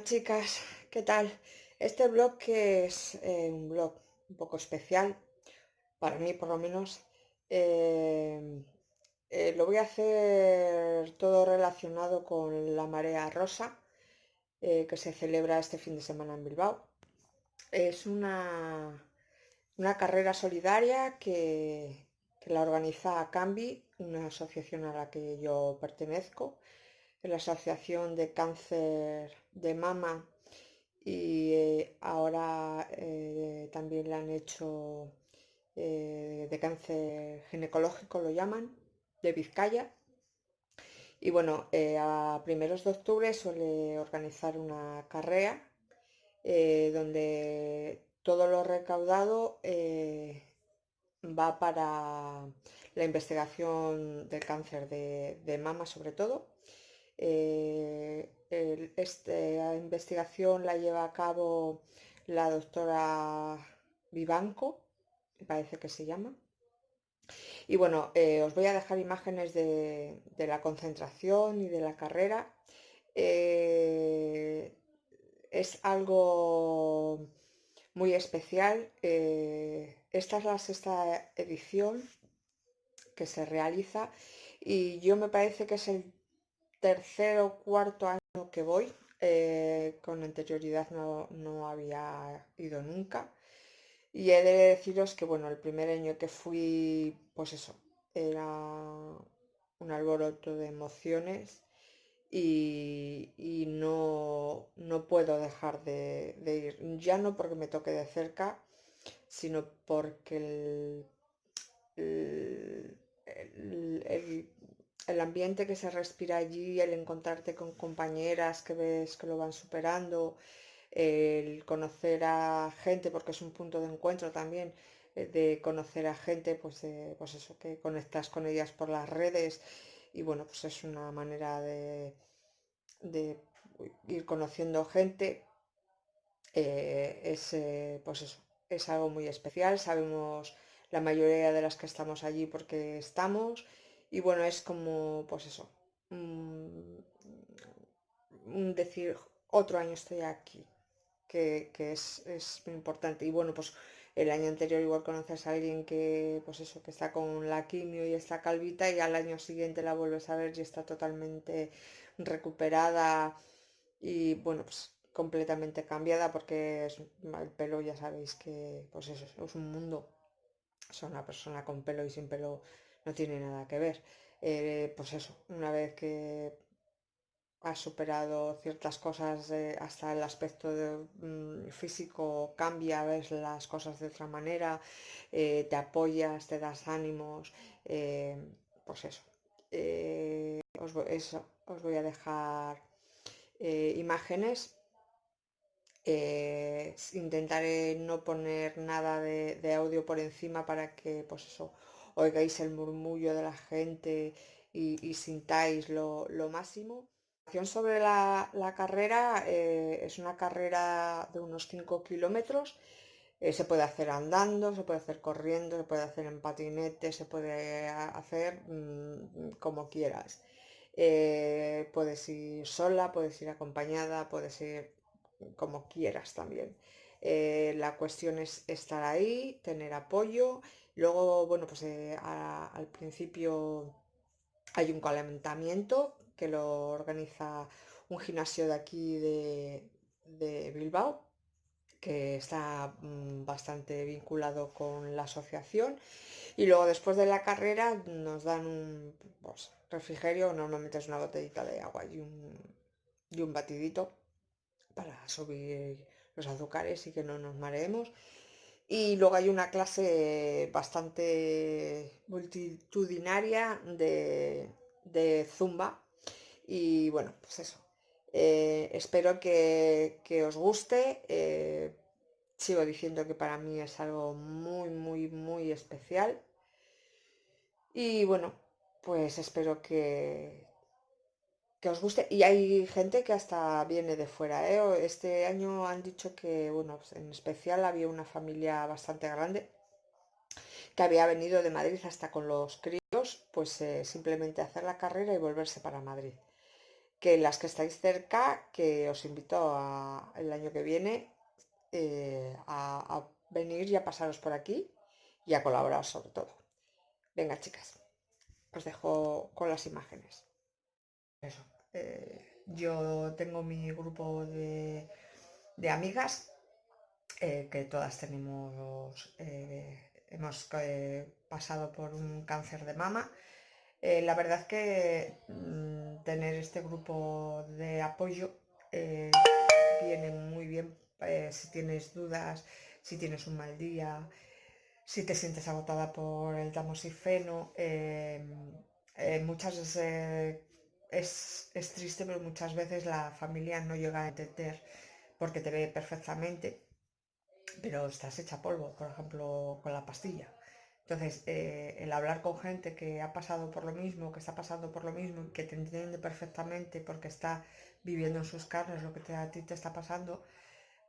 Chicas, ¿qué tal? Este blog que es un blog un poco especial, para mí por lo menos, eh, lo voy a hacer todo relacionado con la Marea Rosa, que se celebra este fin de semana en Bilbao. Es una carrera solidaria que la organiza Cambi, una asociación a la que yo pertenezco, la Asociación de Cáncer de Mama y ahora también le han hecho de cáncer ginecológico, lo llaman, de Vizcaya. Y bueno, a primeros de octubre suele organizar una carrera donde todo lo recaudado va para la investigación del cáncer de mama sobre todo. Esta investigación la lleva a cabo la doctora Vivanco, me parece que se llama. Y bueno, os voy a dejar imágenes de la concentración y de la carrera. Eh, es algo muy especial. Esta es la sexta edición que se realiza y yo me parece que es el tercer o cuarto año que voy. Con anterioridad no había ido nunca. Y he de deciros que, bueno, el primer año que fui, pues eso, era un alboroto de emociones y no puedo dejar de ir. Ya no porque me toque de cerca, sino porque el, el- el ambiente que se respira allí, el encontrarte con compañeras que ves que lo van superando, el conocer a gente, porque es un punto de encuentro también, de conocer a gente, pues, pues eso, que conectas con ellas por las redes y bueno, pues es una manera de ir conociendo gente. Pues eso, es algo muy especial, sabemos la mayoría de las que estamos allí porque estamos y bueno, es como, pues eso, mm, decir, otro año estoy aquí, que es muy importante. Y bueno, pues el año anterior igual conoces a alguien que, pues eso, que está con la quimio y está calvita y al año siguiente la vuelves a ver y está totalmente recuperada y bueno, pues completamente cambiada porque el pelo ya sabéis que, pues eso, es un mundo. O sea, una persona con pelo y sin pelo no tiene nada que ver. Pues eso, una vez que has superado ciertas cosas, hasta el aspecto físico cambia, ves las cosas de otra manera, te apoyas, te das ánimos, pues eso. Os voy a dejar imágenes. Intentaré no poner nada de audio por encima para que, pues eso, oigáis el murmullo de la gente y sintáis lo máximo. Sobre la carrera, es una carrera de unos 5 kilómetros. Se puede hacer andando, se puede hacer corriendo, se puede hacer en patinete, se puede hacer como quieras. Puedes ir sola, puedes ir acompañada, puedes ir como quieras también. La cuestión es estar ahí, tener apoyo. Luego, bueno, pues al principio hay un calentamiento que lo organiza un gimnasio de aquí de Bilbao, que está bastante vinculado con la asociación. Y luego después de la carrera nos dan un, pues, refrigerio, normalmente es una botellita de agua y un batidito para subir los azúcares y que no nos mareemos. Y luego hay una clase bastante multitudinaria de zumba. Y bueno, pues eso. Espero que os guste. Sigo diciendo que para mí es algo muy, muy, muy especial. Y bueno, pues espero que os guste. Y hay gente que hasta viene de fuera, ¿eh? Este año han dicho que, bueno, pues en especial había una familia bastante grande que había venido de Madrid hasta con los críos, pues simplemente hacer la carrera y volverse para Madrid. que las que estáis cerca, que os invito el año que viene a venir y a pasaros por aquí y a colaborar sobre todo. Venga, chicas, os dejo con las imágenes. Eso. Yo tengo mi grupo de amigas que todas hemos pasado por un cáncer de mama. La verdad que tener este grupo de apoyo eh, viene muy bien si tienes dudas, si tienes un mal día, si te sientes agotada por el tamoxifeno. Muchas veces es triste, pero muchas veces la familia no llega a entender porque te ve perfectamente pero estás hecha polvo, por ejemplo, con la pastilla. Entonces, el hablar con gente que ha pasado por lo mismo, que está pasando por lo mismo, que te entiende perfectamente porque está viviendo en sus carnes lo que a ti te está pasando,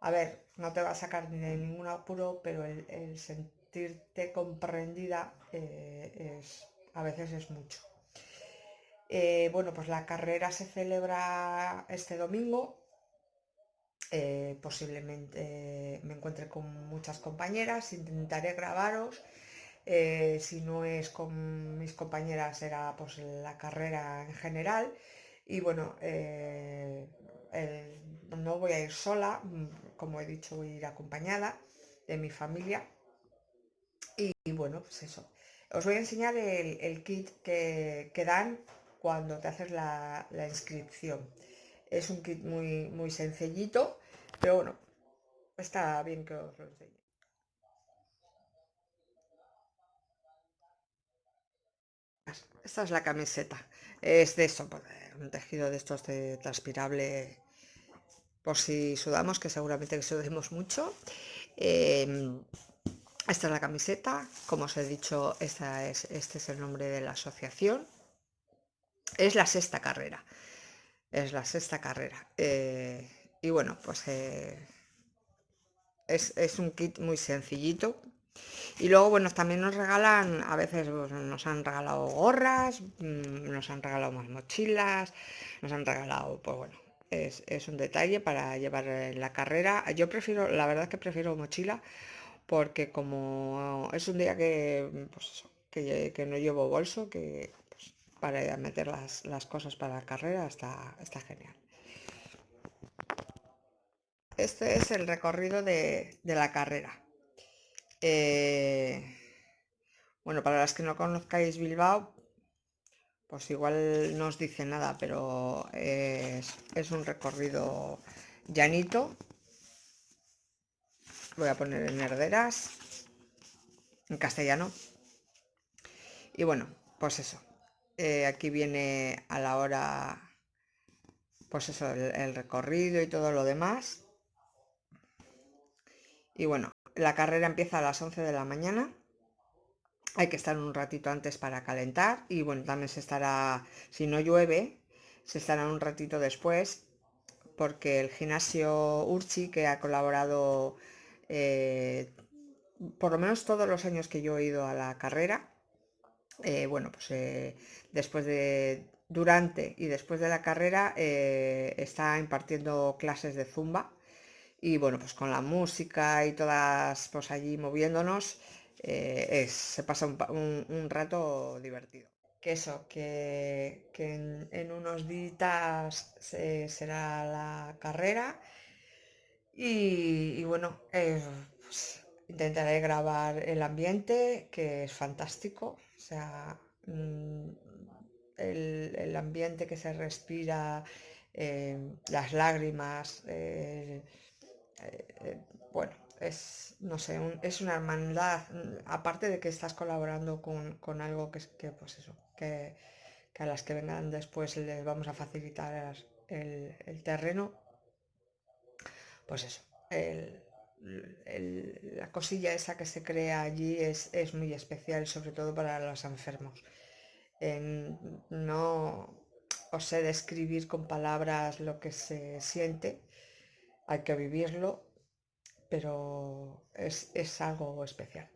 a ver, no te va a sacar ni de ningún apuro, pero el sentirte comprendida a veces es mucho. Bueno, pues la carrera se celebra este domingo. Posiblemente me encuentre con muchas compañeras, intentaré grabaros. Si no es con mis compañeras, será pues la carrera en general. Y bueno, no voy a ir sola, como he dicho, voy a ir acompañada de mi familia. Y bueno, pues eso. Os voy a enseñar el kit que dan cuando te haces la inscripción. Es un kit muy sencillito, pero bueno, está bien que os lo enseñe. Esta es la camiseta. Es de eso, un tejido de estos de transpirable por si sudamos, que seguramente que sudemos mucho. Esta es la camiseta. Como os he dicho, este es el nombre de la asociación. Es la sexta carrera. Es la sexta carrera. Y bueno, pues es un kit muy sencillito. Y luego, bueno, también nos regalan, a veces pues, nos han regalado gorras, nos han regalado más mochilas, nos han regalado, pues bueno, es un detalle para llevar en la carrera. Yo prefiero, la verdad es que prefiero mochila, porque como es un día que, pues eso, que no llevo bolso, que pues, para meter las cosas para la carrera está genial. Este es el recorrido de la carrera. Eh, bueno, para las que no conozcáis Bilbao, pues igual no os dice nada, pero es un recorrido llanito. Voy a poner en herderas, en castellano. Y bueno, pues eso. Aquí viene a la hora, pues eso, el recorrido y todo lo demás. Y bueno, la carrera empieza a las 11 de la mañana. Hay que estar un ratito antes para calentar y bueno, también se estará, si no llueve, se estará un ratito después porque el gimnasio Urchi, que ha colaborado por lo menos todos los años que yo he ido a la carrera, bueno, pues después durante y después de la carrera está impartiendo clases de zumba y bueno, pues con la música y todas pues allí moviéndonos, se pasa un rato divertido. Que eso, que en unos días será la carrera y bueno, pues, intentaré grabar el ambiente, que es fantástico. O sea, el ambiente que se respira, las lágrimas, eh, bueno, no sé, es una hermandad, aparte de que estás colaborando con algo pues eso, que a las que vengan después les vamos a facilitar el terreno, pues eso, la cosilla esa que se crea allí es muy especial, sobre todo para los enfermos. No os sé describir con palabras lo que se siente, hay que vivirlo, pero es algo especial.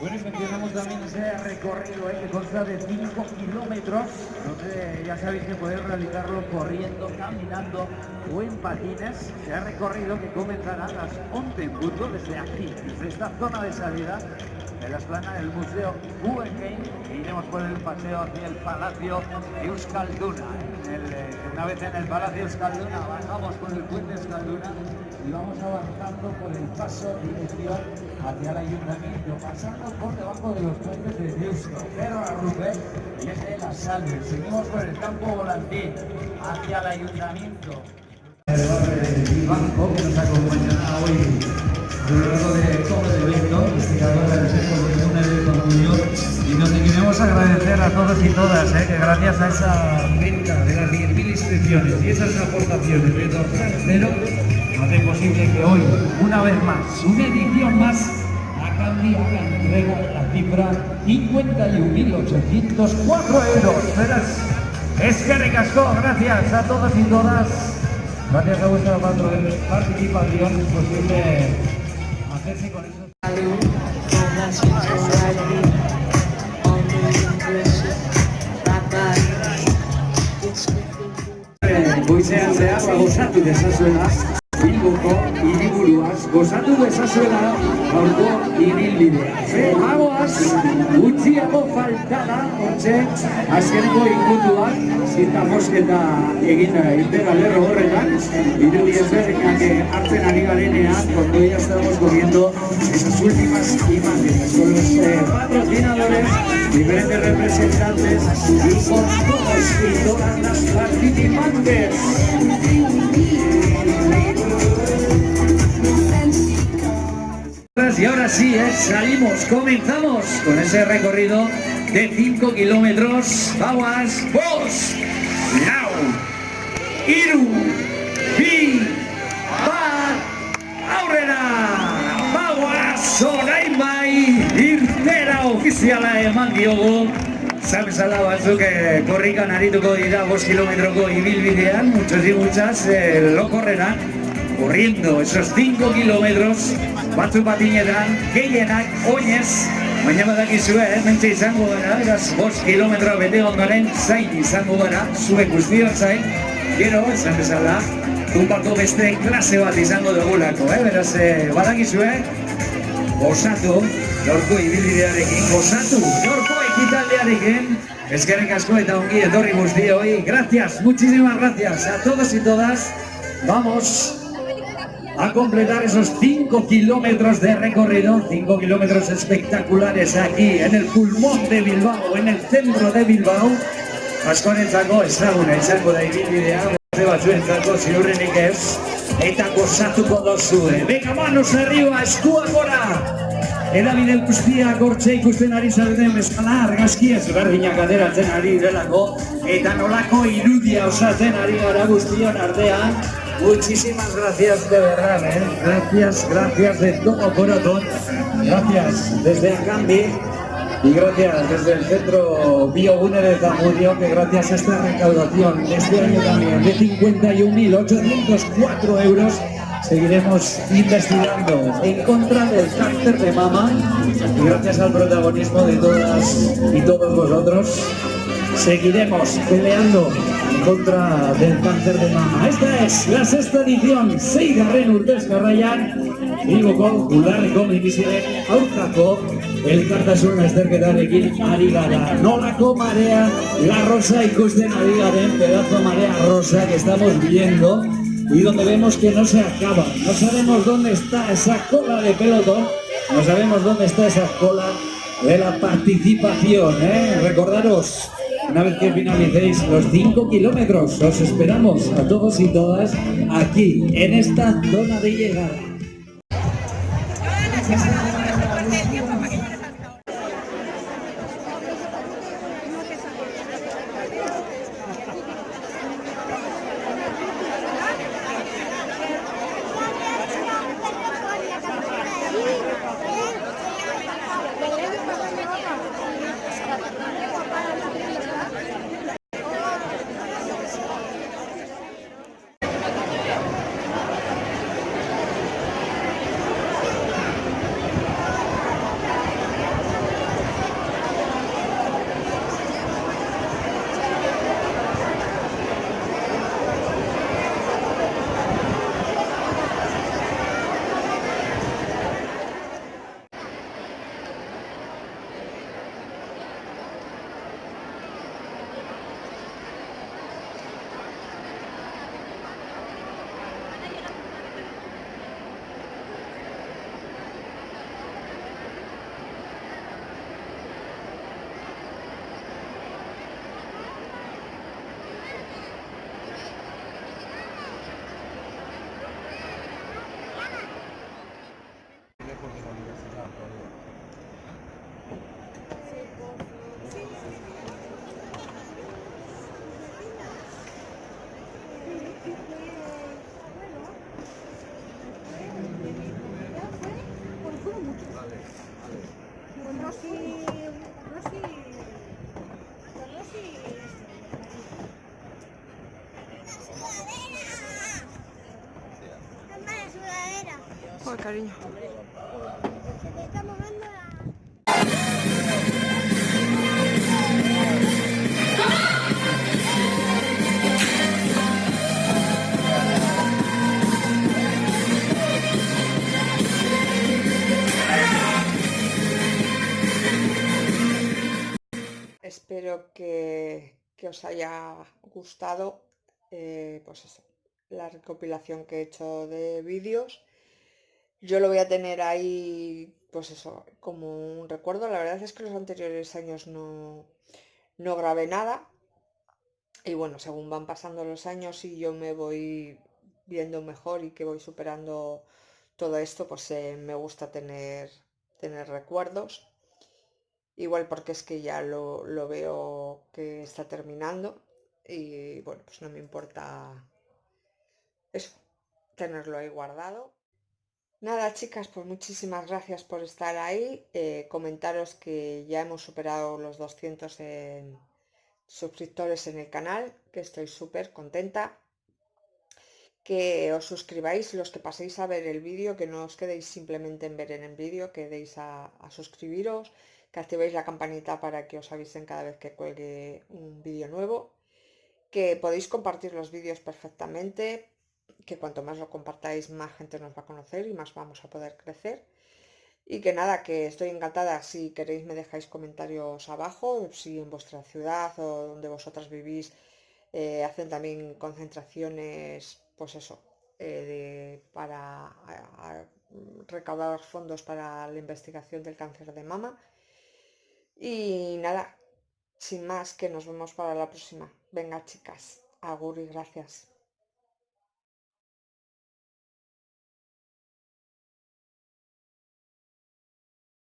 Bueno, y mencionamos también ese recorrido que consta de 5 kilómetros, donde ya sabéis que podéis realizarlo corriendo, caminando o en patines. Ese recorrido que comenzará a las 11 en punto desde aquí, desde esta zona de salida de la plana del Museo Guggenheim, e iremos por el paseo hacia el Palacio Euskalduna. Una vez en el Palacio Euskalduna bajamos por el puente Euskalduna y vamos avanzando por el paso dirección hacia el ayuntamiento, pasando por debajo de los puentes de Deusto, Ferro Arrupe y desde La Salve. Seguimos por el campo Volantín hacia el ayuntamiento. El barrio de Banco, que nos acompañará hoy a lo largo de todo el evento, investigadora del sector de un evento muy y donde queremos agradecer a todos y todas que gracias a esa venta de las 10.000 inscripciones y esas aportaciones de cero hace posible que hoy, una vez más, una edición más, a cambio haga entrega de la cifra 51.804 euros. Verás, es que recascó, gracias a todos y todas. Gracias a vuestra participación es posible hacerse con eso. Goizean zehar gozatu dezazuela, Bilboko hiriburuaz gozatu dezazuela gaurko ibilbidea. Bagoaz, gutxiago falta da, hortxe, azkeneko ikutuak, zita mosketa egin irtera lerro horretan, irudi ezberdinak hartzen ari garenean, cuando ya estamos comiendo esas últimas imágenes con los patrocinadores, diferentes representantes y con todos y todas las participantes. Y ahora sí, salimos, comenzamos con ese recorrido de 5 kilómetros. Vamos, vos, now, iru, bi, bat, aurrera, vamos, orain bai, irtera ofiziala eman diogu. Zabezala batzuk korrikan arituko dira 5 kilometroko ibilbidean, muchos y muchas lo correrán, corriendo esos 5 kilómetros, batzuk patinetan, gehienak oinez, baina badakizue, mentxe izango gara, beraz 5 kilometro bete ondoren zain izango gara, zuek guztion zain, gero, esan bezala, tunpako beste klase bat izango dugulako, beraz badakizue, gozatu, gaurko ibilbidearekin, gozatu, gaurko ekitaldearekin, eskerrik asko eta ongi etorri guztioi, gracias, muchísimas gracias a todos y todas, vamos a completar esos 5 kilómetros de recorrido, 5 kilómetros espectaculares aquí en el pulmón de Bilbao, en el centro de Bilbao. Askorentzako ezaguna izango da ibilbidea, beste batzuentzako ziurrenik ez, eta gozatuko dozue. Venga, manos arriba, eskuak gora! Edabide guztiak hortxe ikusten ari zareten bezala, argazki ezberdinak ateratzen ari delako, eta nolako irudia osatzen ari gara guztion artean. Muchísimas gracias de verdad, gracias de todo corazón, gracias desde Acambi y gracias desde el Centro Biogune de Zamudio, que gracias a esta recaudación de este año también de 51.804 euros seguiremos investigando en contra del cáncer de mama y gracias al protagonismo de todas y todos vosotros seguiremos peleando en contra del cáncer de mama. Esta es la 6ª edición, 6. urtez jarraian, Bilboko Ularreko minbiziaren aurkako elkartasun azterketarekin ari gara. Nolako marea, la rosa ikusten ari garen, pedazo marea rosa que estamos viendo y donde vemos que no se acaba. No sabemos dónde está esa cola de pelotón, no sabemos dónde está esa cola de la participación, Recordaros, una vez que finalicéis los 5 kilómetros, os esperamos a todos y todas aquí, en esta zona de llegada. Ay, cariño. Espero que os haya gustado, pues eso, la recopilación que he hecho de vídeos. Yo lo voy a tener ahí, pues eso, como un recuerdo. La verdad es que los anteriores años no grabé nada. Y bueno, según van pasando los años y yo me voy viendo mejor y que voy superando todo esto, pues me gusta tener recuerdos. Igual porque es que ya lo veo que está terminando y bueno, pues no me importa eso, tenerlo ahí guardado. Nada, chicas, pues muchísimas gracias por estar ahí. Comentaros que ya hemos superado los 200 suscriptores en el canal, que estoy súper contenta. Que os suscribáis los que paséis a ver el vídeo, que no os quedéis simplemente en ver en el vídeo, que deis a suscribiros, que activéis la campanita para que os avisen cada vez que cuelgue un vídeo nuevo, que podéis compartir los vídeos perfectamente, que cuanto más lo compartáis más gente nos va a conocer y más vamos a poder crecer. Y que nada, que estoy encantada. Si queréis me dejáis comentarios abajo, si en vuestra ciudad o donde vosotras vivís hacen también concentraciones, pues eso, para recaudar fondos para la investigación del cáncer de mama. Y nada, sin más, que nos vemos para la próxima. Venga, chicas, agur y gracias.